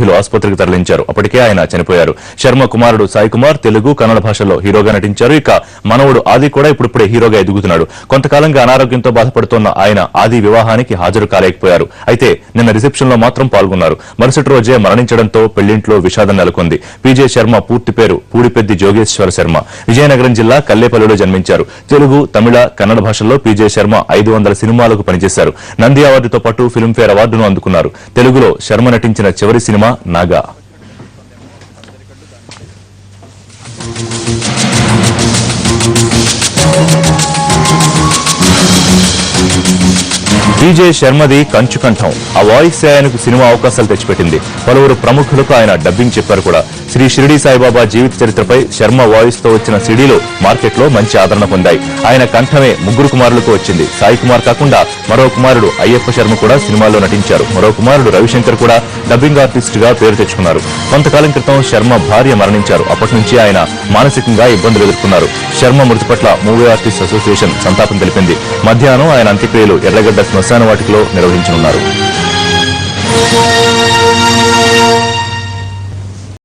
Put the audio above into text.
ఆసుపత్రికి తరలించారు. అప్పటికే ఆయన చనిపోయారు. శర్మ కుమారుడు సాయి కుమార్ తెలుగు, కన్నడ భాషల్లో హీరోగా నటించారు. ఇక మనవడు ఆది కూడా ఇప్పుడిప్పుడే హీరోగా ఎదుగుతున్నాడు. కొంతకాలంగా అనారోగ్యంతో బాధపడుతోన్న ఆయన ఆది వివాహానికి హాజరు కాలేకపోయారు. అయితే నిన్న రిసెప్షన్ లో మాత్రం పాల్గొన్నారు. మరుసటి రోజే మరణించడంతో పెళ్లింట్లో విషాదం నెలకొంది. పీజే శర్మ పూర్తి పేరు పూడిపెద్ది జోగేశ్వర శర్మ. విజయనగరం జిల్లా కల్లేపల్లిలో జన్మించారు. తెలుగు, తమిళ, కన్నడ భాషల్లో పీజే శర్మ 500 సినిమాలకు పనిచేశారు. నంది అవార్డుతో పాటు ఫిల్మ్ఫేర్ అవార్డును అందుకున్నారు. తెలుగులో శర్మ నటించిన చివరి సినిమా నాగా. పీజే శర్మది కంచుకంఠం. ఆ వాయిస్ ఆయనకు సినిమా అవకాశాలు తెచ్చిపెట్టింది. పలువురు ప్రముఖులకు ఆయన డబ్బింగ్ చెప్పారు కూడా. శ్రీ షిరిడి సాయిబాబా జీవిత చరిత్రపై శర్మ వాయిస్ తో వచ్చిన సిడీలు మార్కెట్లో మంచి ఆదరణ పొందాయి. ఆయన కంఠమే ముగ్గురు కుమారులకు వచ్చింది. సాయి కుమార్ కాకుండా మరో కుమారుడు అయ్యప్ప శర్మ కూడా సినిమాల్లో నటించారు. మరో కుమారుడు రవిశంకర్ కూడా డబ్బింగ్ ఆర్టిస్ట్ గా పేరు తెచ్చుకున్నారు. కొంతకాలం క్రితం శర్మ భార్య మరణించారు. అప్పటి నుంచి ఆయన మానసికంగా ఇబ్బందులు ఎదుర్కొన్నారు. శర్మ మృతి పట్ల మూవీ ఆర్టిస్ట్ అసోసియేషన్ సంతాపం తెలిపింది. మధ్యాహ్నం ఆయన అంత్యక్రియలు ఎర్రగడ్డ శ్మశాన వాటికలో నిర్వహించనున్నారు.